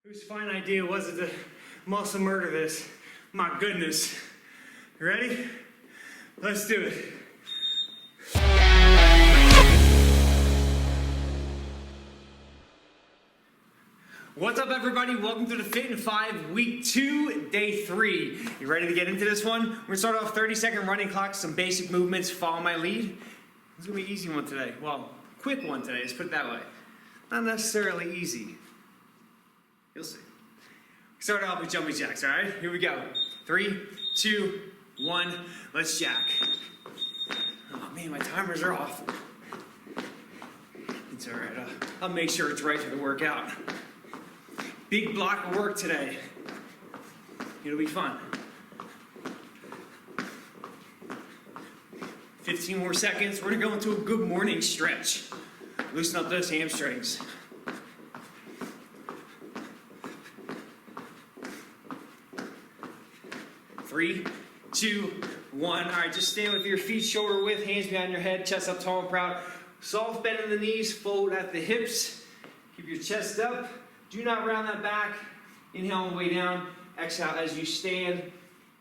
Whose fine idea was it to muscle murder this? My goodness. You ready? Let's do it. What's up, everybody? Welcome to the FN5 Week 2, Day 3. You ready to get into this one? We're gonna start off 30-second running clock, some basic movements, follow my lead. It's gonna be an easy one today. Well, quick one today, let's put it that way. Not necessarily easy. You'll see. Start off with jumping jacks, all right? Here we go. 3, 2, 1, let's jack. Oh man, my timers are off. It's all right, I'll make sure it's right for the workout. Big block of work today. It'll be fun. 15 more seconds. We're gonna go into a good morning stretch. Loosen up those hamstrings. Three, two, one. All right, just stand with your feet shoulder width, hands behind your head, chest up tall and proud. Soft bend in the knees, fold at the hips. Keep your chest up. Do not round that back. Inhale on the way down. Exhale as you stand.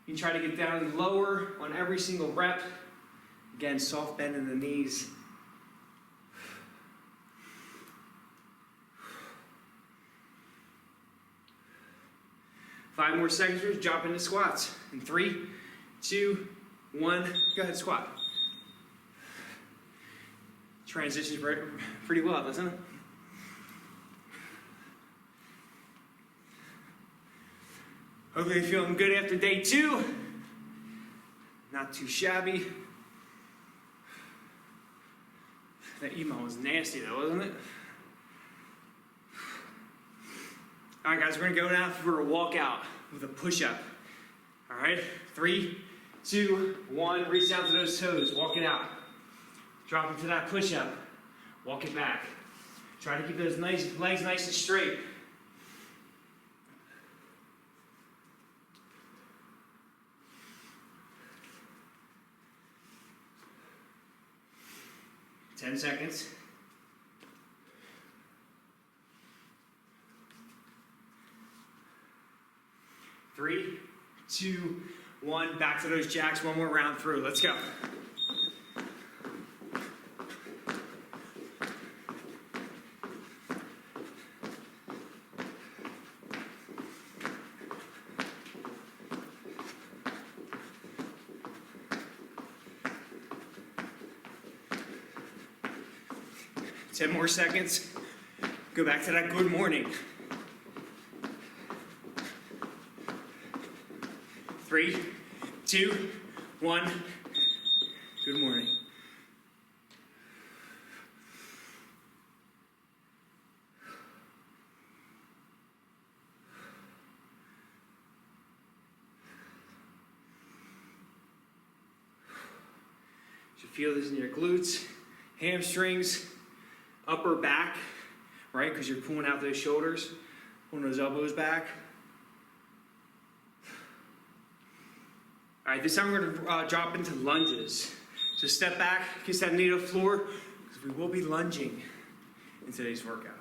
You can try to get down lower on every single rep. Again, soft bend in the knees. Five more seconds, just drop into squats. In 3, 2, 1, go ahead, squat. Transitions pretty well, doesn't it? Hopefully you're feeling good after day 2. Not too shabby. That email was nasty though, wasn't it? All right, guys, we're gonna go now for a walkout with a push-up. All right, 3, 2, 1, reach down to those toes, walk it out. Drop into that push-up, walk it back. Try to keep those legs nice and straight. Ten seconds. 3, 2, 1, back to those jacks, one more round through. Let's go. Ten more seconds. Go back to that good morning. 3, 2, 1. Good morning. You should feel this in your glutes, hamstrings, upper back, right? Because you're pulling out those shoulders, pulling those elbows back. All right, this time we're gonna drop into lunges. So step back, kiss that knee to the floor, because we will be lunging in today's workout.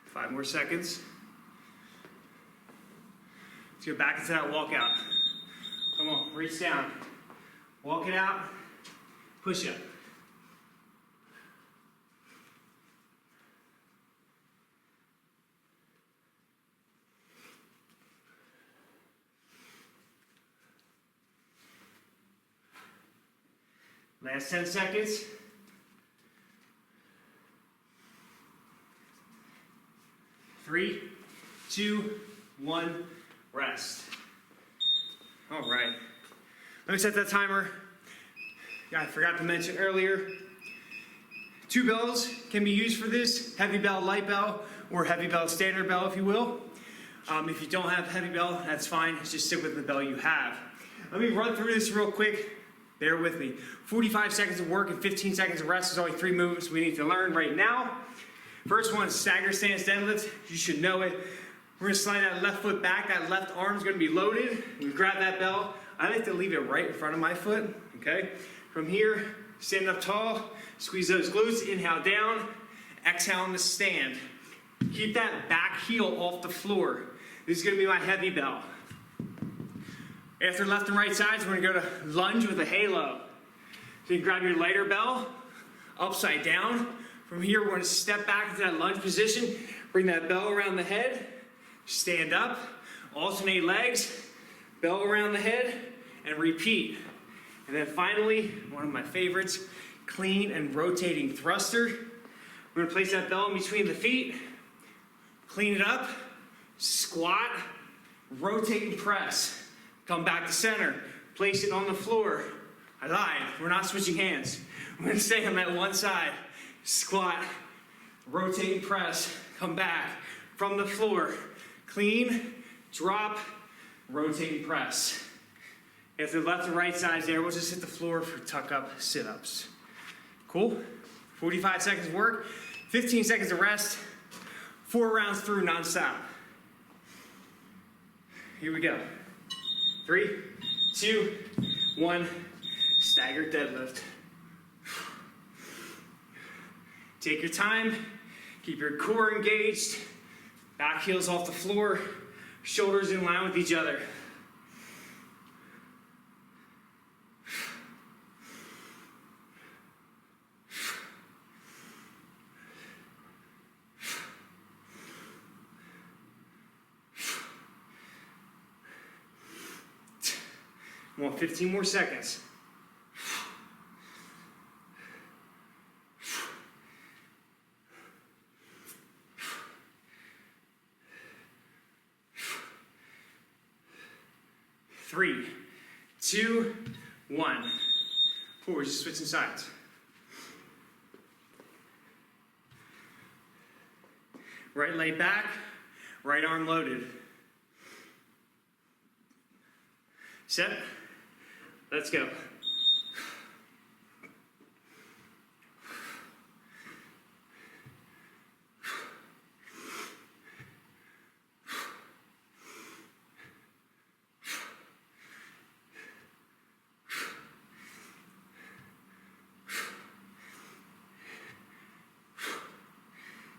Five more seconds. Let's go back into that walkout. Come on, reach down. Walk it out. Push up. Last 10 seconds. 3, 2, 1. Rest. All right. Let me set that timer. I forgot to mention earlier, 2 bells can be used for this, heavy bell, light bell, or heavy bell, standard bell, if you will. If you don't have heavy bell, that's fine. Just stick with the bell you have. Let me run through this real quick. Bear with me. 45 seconds of work and 15 seconds of rest. There's only 3 movements we need to learn right now. First one, stagger stance deadlift. You should know it. We're gonna slide that left foot back. That left arm's gonna be loaded. You grab that bell. I like to leave it right in front of my foot, okay? From here, stand up tall, squeeze those glutes, inhale down, exhale in the stand. Keep that back heel off the floor. This is gonna be my heavy bell. After left and right sides, we're gonna go to lunge with a halo. So you grab your lighter bell, upside down. From here, we're gonna step back into that lunge position, bring that bell around the head, stand up, alternate legs, bell around the head, and repeat. And then finally, one of my favorites, clean and rotating thruster. We're gonna place that bell in between the feet, clean it up, squat, rotate and press. Come back to center, place it on the floor. I lied, we're not switching hands. We're gonna stay on that one side, squat, rotate and press, come back from the floor. Clean, drop, rotate and press. After the left and right sides there, we'll just hit the floor for tuck up sit-ups. Cool? 45 seconds of work, 15 seconds of rest, 4 rounds through non-stop. Here we go. 3, 2, 1, staggered deadlift. Take your time, keep your core engaged, back heels off the floor, shoulders in line with each other. Come on, 15 more seconds. Three, 2, 1. Forward, just switching sides. Right leg back, right arm loaded. Set, let's go.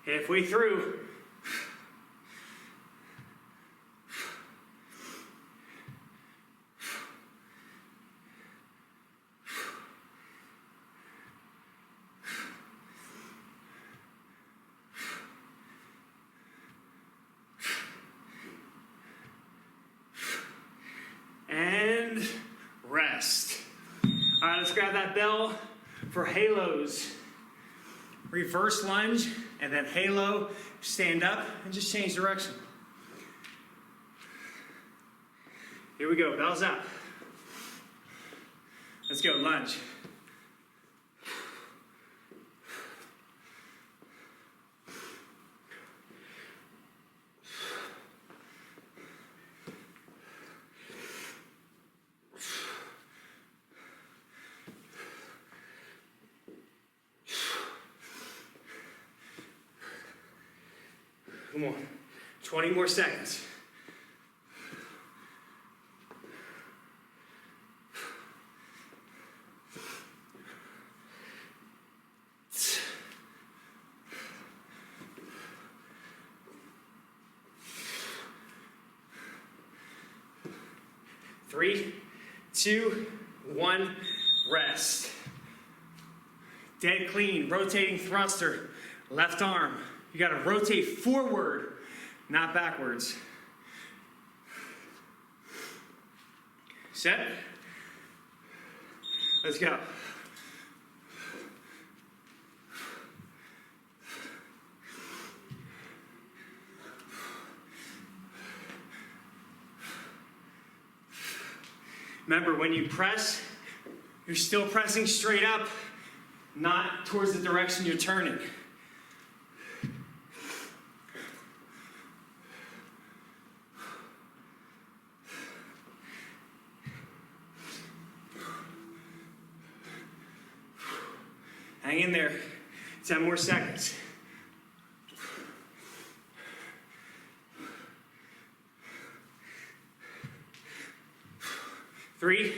Halfway through. And rest. All right, let's grab that bell for halos. Reverse lunge, and then halo, stand up, and just change direction. Here we go, bells up. Let's go, lunge. Come on, 20 more seconds. Three, 2, 1, rest. Dead clean, rotating thruster, left arm. You gotta rotate forward, not backwards. Set. Let's go. Remember, when you press, you're still pressing straight up, not towards the direction you're turning. Hang in there. 10 more seconds. 3,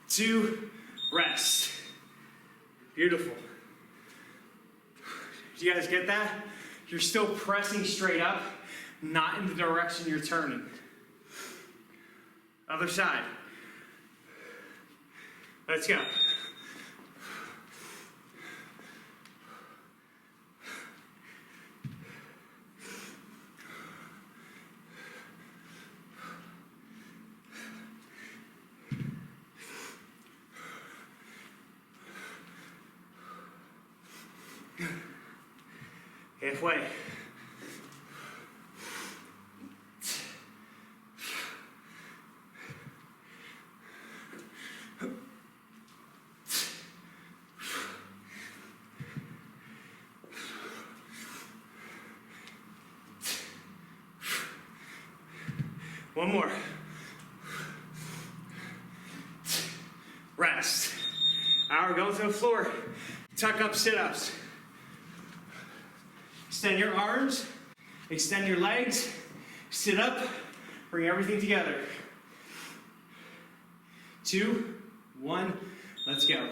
2, rest. Beautiful. Do you guys get that? You're still pressing straight up, not in the direction you're turning. Other side. Let's go. Halfway. One more. Rest. Now we're going to the floor. Tuck up sit-ups. Extend your arms, extend your legs, sit up, bring everything together. 2, 1, let's go.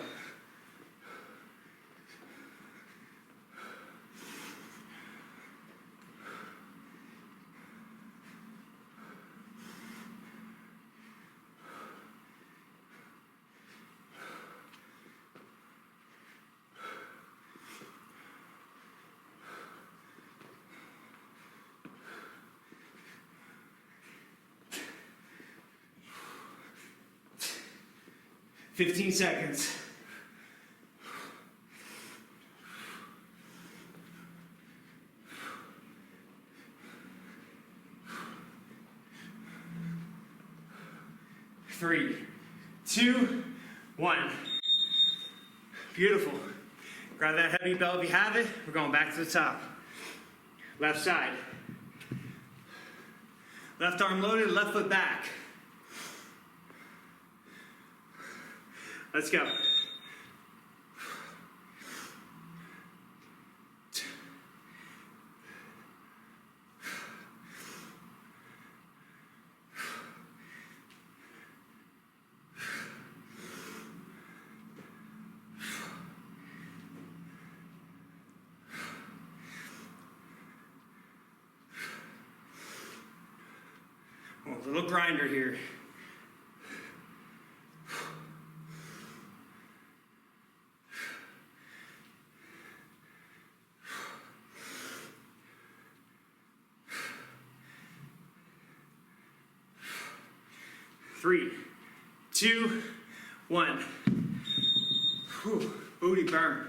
Fifteen seconds. Three, 2, 1. Beautiful. Grab that heavy bell if you have it. We're going back to the top. Left side. Left arm loaded, left foot back. Let's go. Oh, a little grinder here. Three, 2, 1. Whew, booty burn.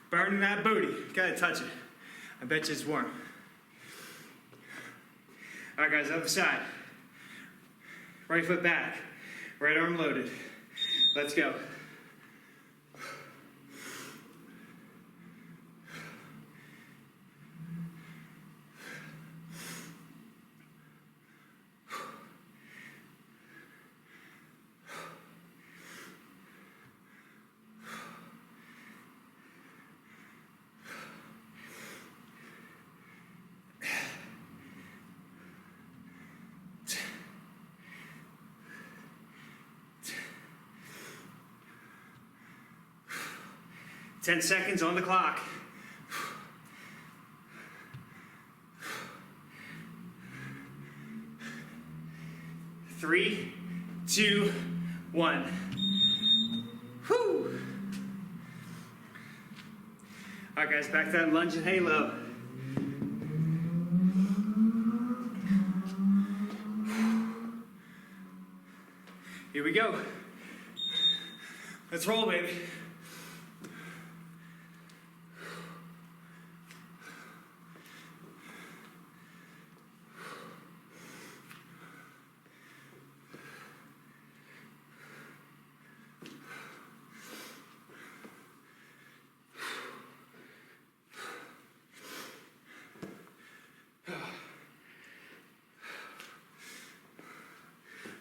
Burning that booty. Gotta touch it. I bet you it's warm. All right, guys, other side. Right foot back. Right arm loaded. Let's go. Ten seconds on the clock. 3, 2, 1. Whew. All right, guys, back to that lunge and halo. Here we go. Let's roll, baby.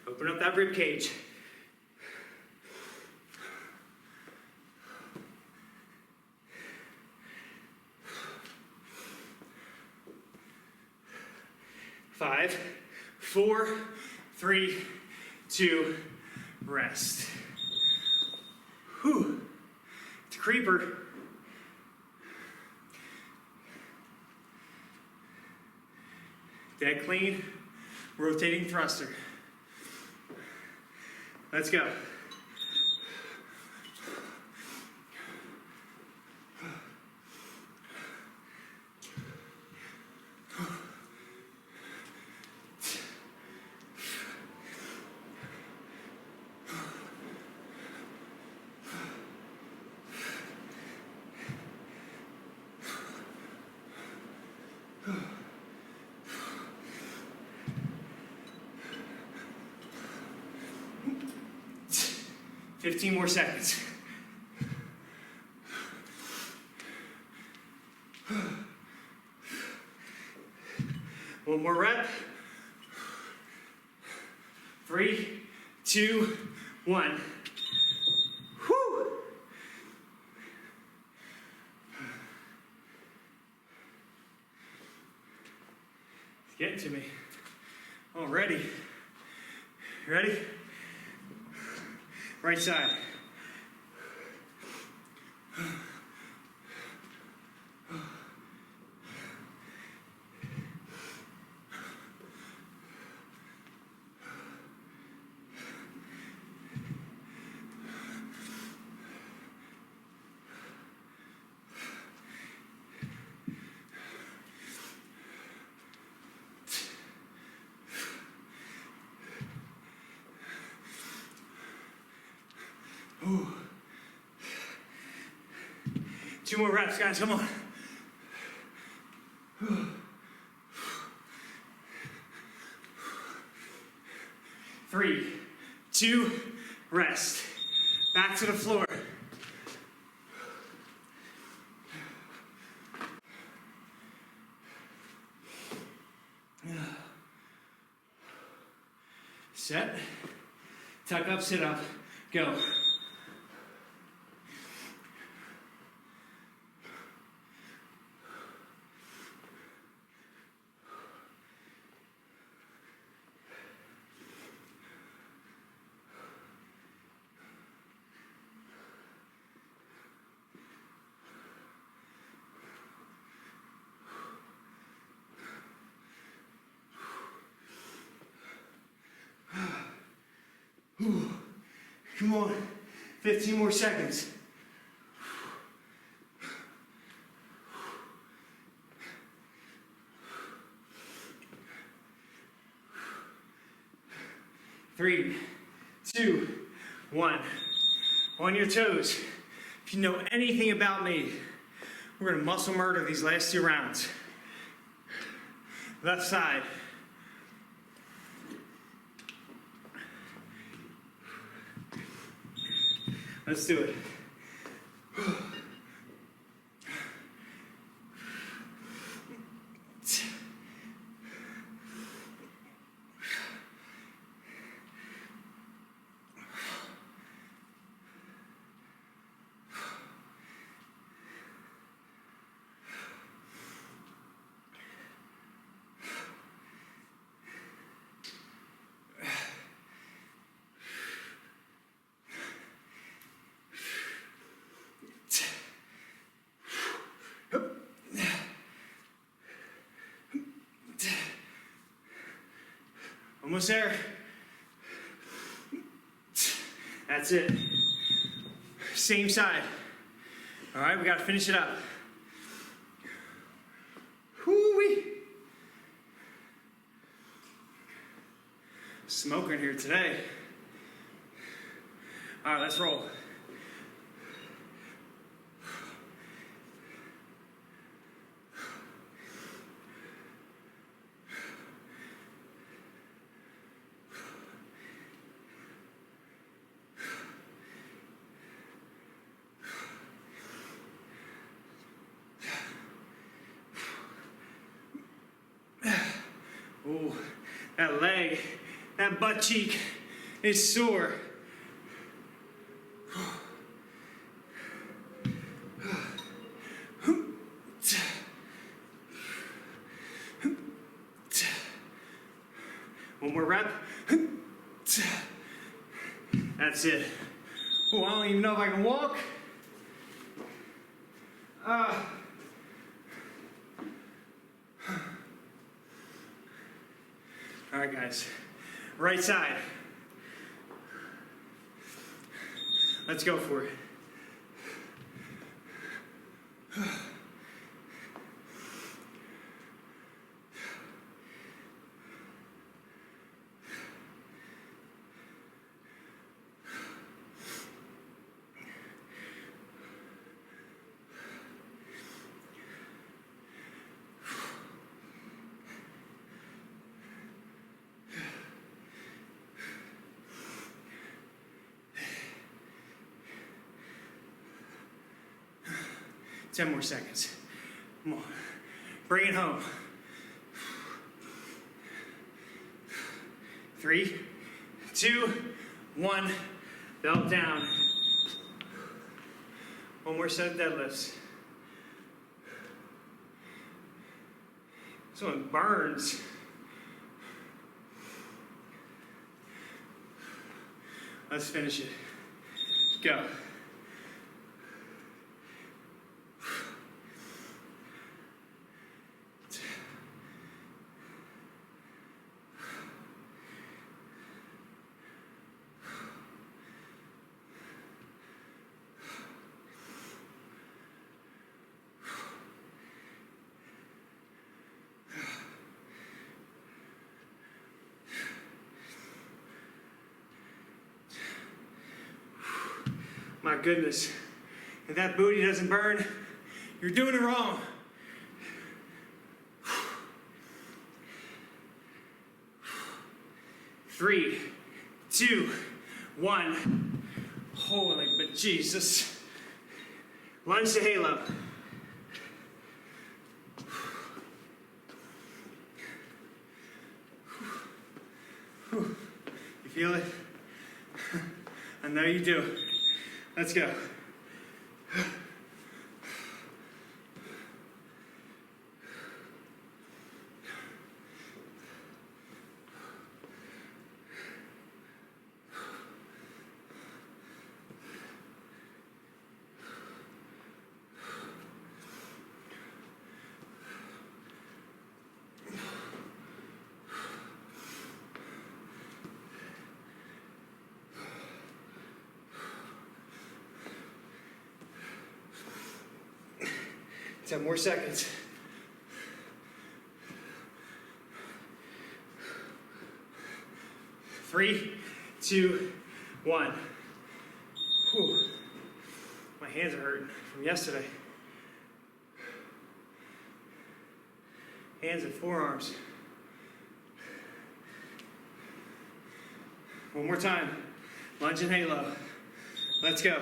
Open up that rib cage. Five, 4, 3, 2, rest. Whew. It's a creeper. Dead clean, rotating thruster. Let's go. Fifteen more seconds. One more rep. 3, 2, 1. Whew. It's getting to me already. Ready? Right side. Ooh. 2 more reps, guys, come on. 3, 2, rest. Back to the floor. Set, tuck up, sit up, go. Come on, 15 more seconds. Three, 2, 1. On your toes. If you know anything about me, we're gonna muscle murder these last 2 rounds. Left side. Let's do it. Almost there. That's it. Same side. All right, we gotta finish it up. Whoo-wee. Smoker in here today. All right, let's roll. Ooh, that leg, that butt cheek is sore. One more rep. That's it. Oh, I don't even know if I can walk. All right, guys. Right side. Let's go for it. Ten more seconds. Come on. Bring it home. 3, 2, 1. Belt down. One more set of deadlifts. This one burns. Let's finish it. Go. My goodness, if that booty doesn't burn, you're doing it wrong. Three, 2, 1. Holy but Jesus. Lunge to halo. You feel it? I know you do. Let's go. Ten more seconds. Three, 2, 1. Whew. My hands are hurting from yesterday. Hands and forearms. One more time. Lunge and halo. Let's go.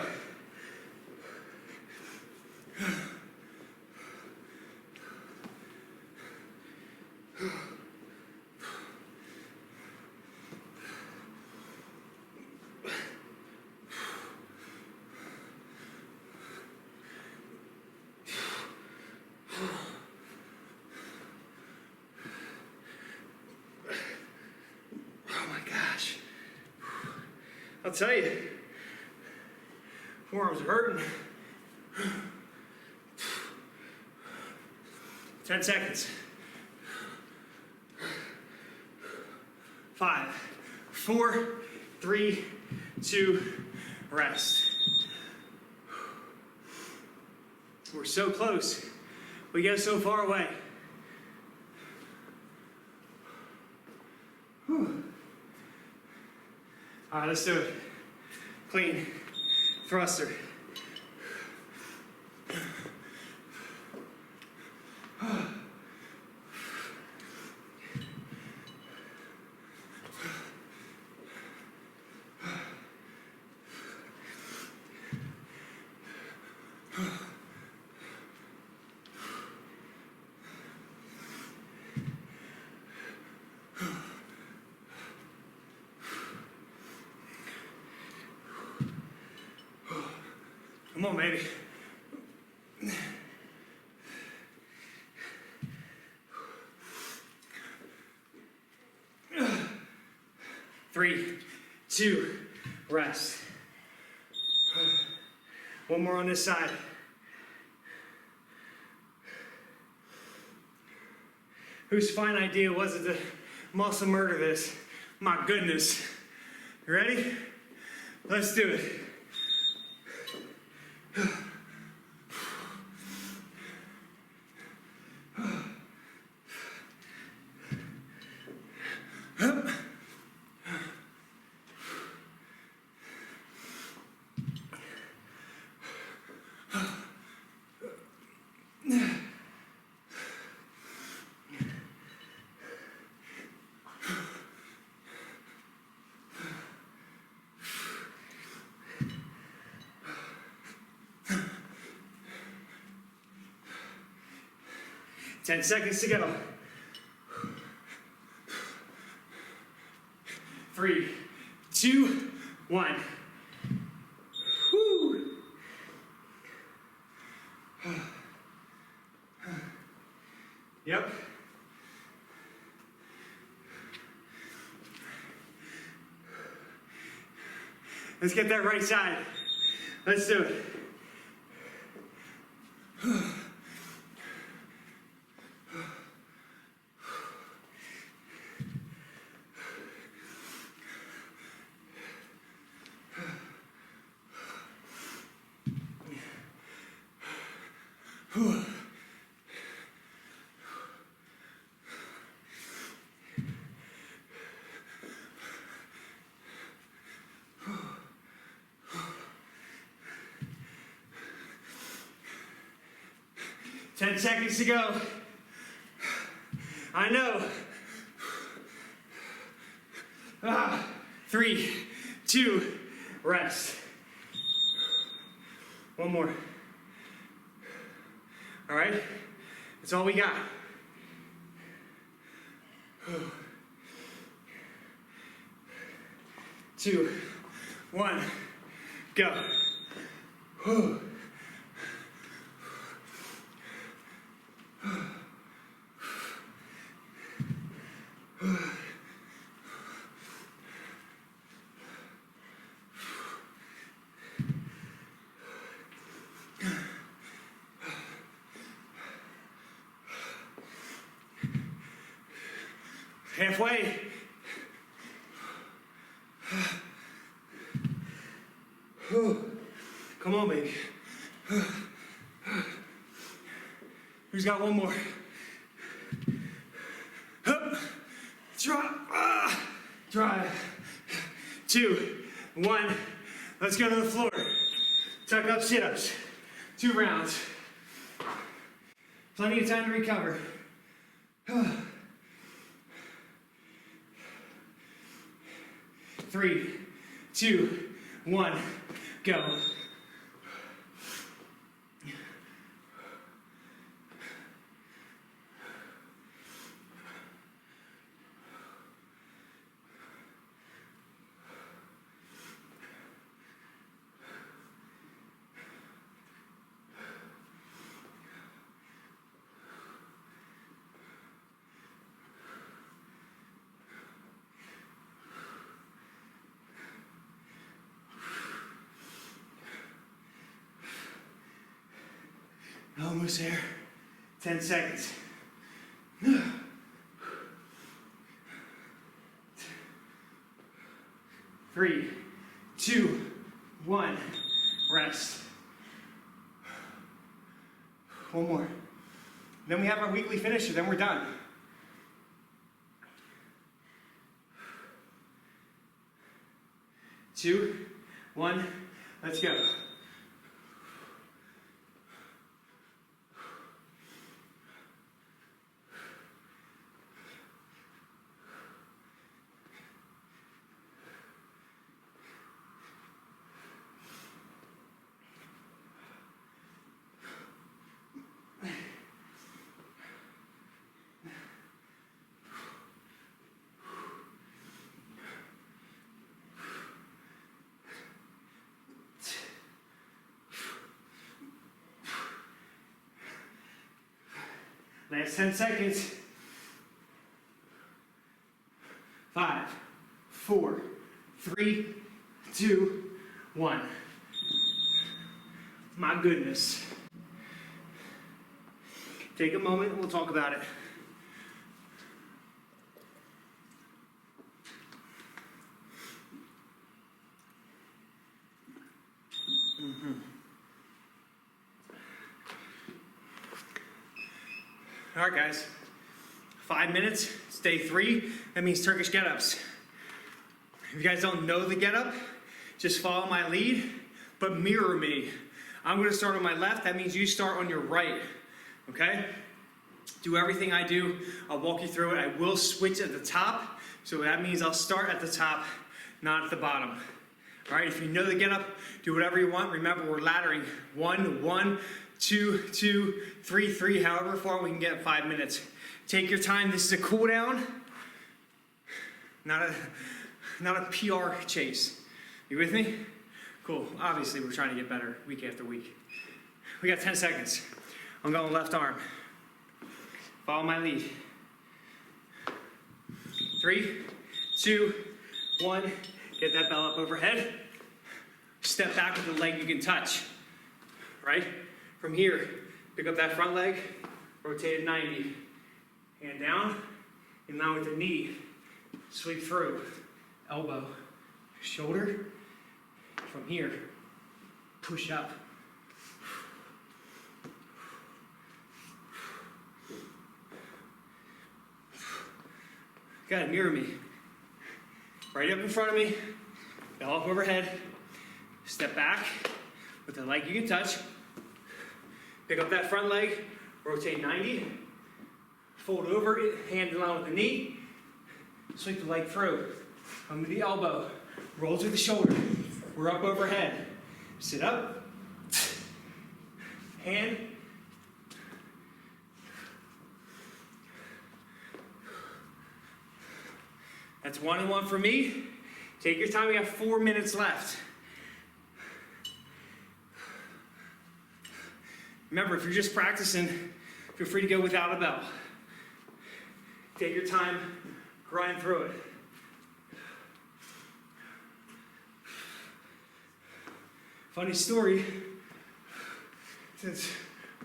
I'll tell you, forearms are hurting. 10 seconds. 5, 4, 3, 2, rest. We're so close. We get so far away. Whew. All right, let's do it. Clean thruster. Come on, baby. Three, 2, rest. One more on this side. Whose fine idea was it to muscle murder this? My goodness. You ready? Let's do it. Ten seconds to go. 3, 2, 1. Woo. Yep. Let's get that right side. Let's do it. Ten seconds to go. I know. 3, 2, rest. One more. All right, that's all we got. 2, 1, go. Halfway. Come on, baby. Who's got one more? Drop. Drive. 2, 1. Let's go to the floor. Tuck up sit-ups. 2 rounds. Plenty of time to recover. 3, 2, 1, go. Almost there. 10 seconds. 3, 2, 1. Rest. One more. Then we have our weekly finisher, then we're done. Two, 1, let's go. Last 10 seconds. 5, 4, 3, 2, 1. My goodness. Take a moment, we'll talk about it. All right, guys. 5 minutes, it's day 3. That means Turkish get-ups. If you guys don't know the get-up, just follow my lead, but mirror me. I'm gonna start on my left, that means you start on your right, okay? Do everything I do, I'll walk you through it. I will switch at the top, so that means I'll start at the top, not at the bottom. All right, if you know the get-up, do whatever you want. Remember, we're laddering 1, 1, 2, 2, 3, 3, however far we can get in 5 minutes. Take your time, this is a cool down, not a PR chase. You with me? Cool, obviously we're trying to get better week after week. We got 10 seconds. I'm going left arm. Follow my lead. 3, 2, 1, get that bell up overhead. Step back with the leg you can touch, right? From here, pick up that front leg, rotate it 90. Hand down, and now with the knee, sweep through. Elbow, shoulder. From here, push up. Gotta mirror me. Right up in front of me, bell up overhead. Step back with the leg you can touch. Pick up that front leg, rotate 90. Fold over, hand in line with the knee. Sweep the leg through. Come to the elbow. Roll through the shoulder. We're up overhead. Sit up. Hand. That's 1 and 1 for me. Take your time, we have 4 minutes left. Remember, if you're just practicing, feel free to go without a bell. Take your time, grind through it. Funny story, since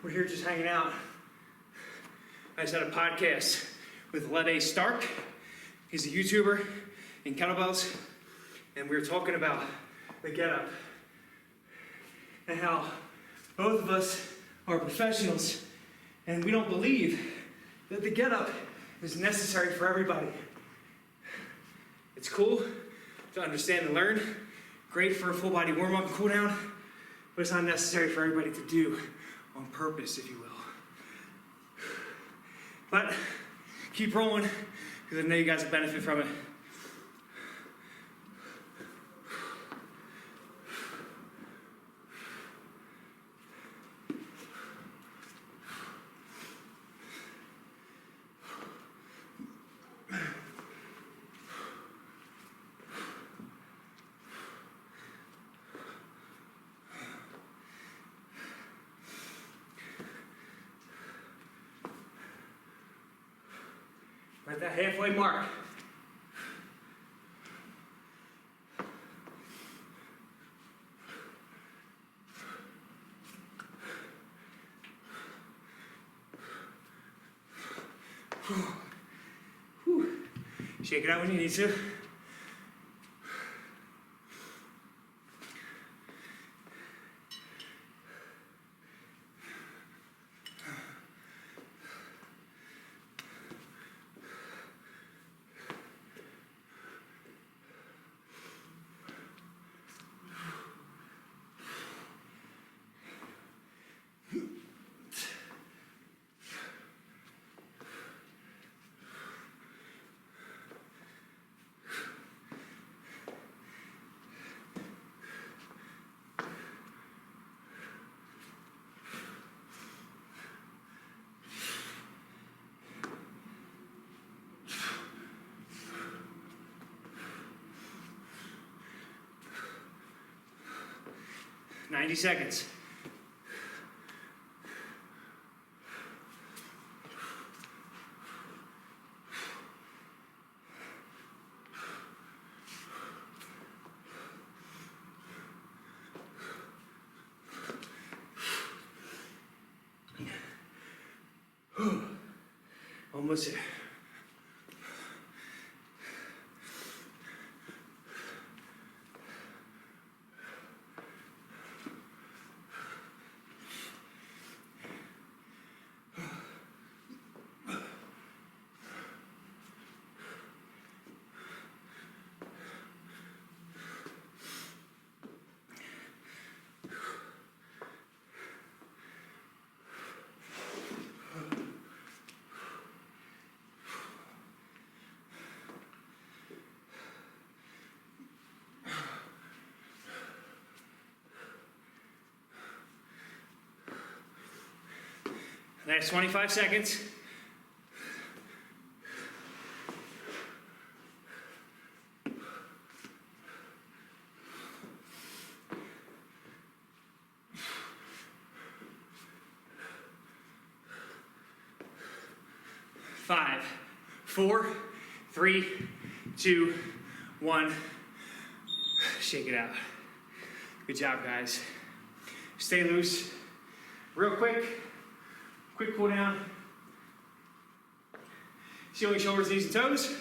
we're here just hanging out, I just had a podcast with Lede Stark. He's a YouTuber in Kettlebells, and we were talking about the get-up and how both of us are professionals, and we don't believe that the get-up is necessary for everybody. It's cool to understand and learn, great for a full body warm-up and cool down, but it's not necessary for everybody to do on purpose, if you will. But keep rolling, because I know you guys will benefit from it. At that halfway mark. Whew. Shake it out when you need to. Ninety seconds. Almost there. Next 25 seconds. Five, 4, 3, 2, 1. Shake it out. Good job, guys. Stay loose. Real quick cool down. Sealing shoulders, knees, and toes.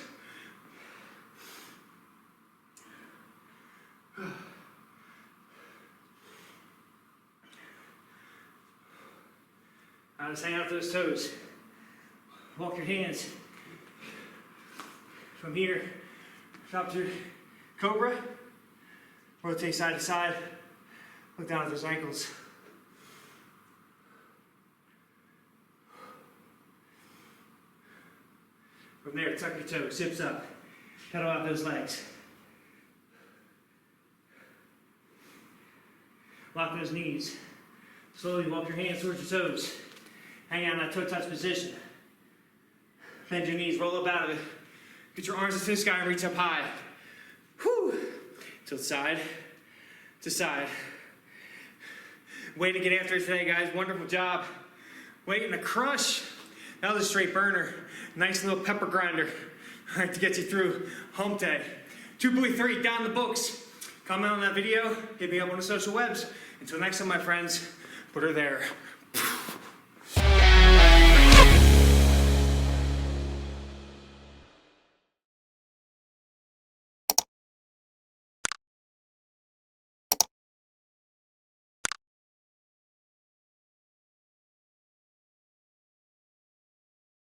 Now just hang out those toes. Walk your hands from here, drop to cobra, rotate side to side, look down at those ankles. From there, tuck your toes, hips up, pedal out those legs. Lock those knees. Slowly walk your hands towards your toes. Hang out in that toe touch position. Bend your knees, roll up out of it. Get your arms into the sky and reach up high. Whew. Tilt side to side. Way to get after it today, guys. Wonderful job. Waiting to crush. That was a straight burner. Nice little pepper grinder. All right, to get you through hump day. 2.3 down the books. Comment on that video. Hit me up on the social webs. Until next time, my friends, put her there.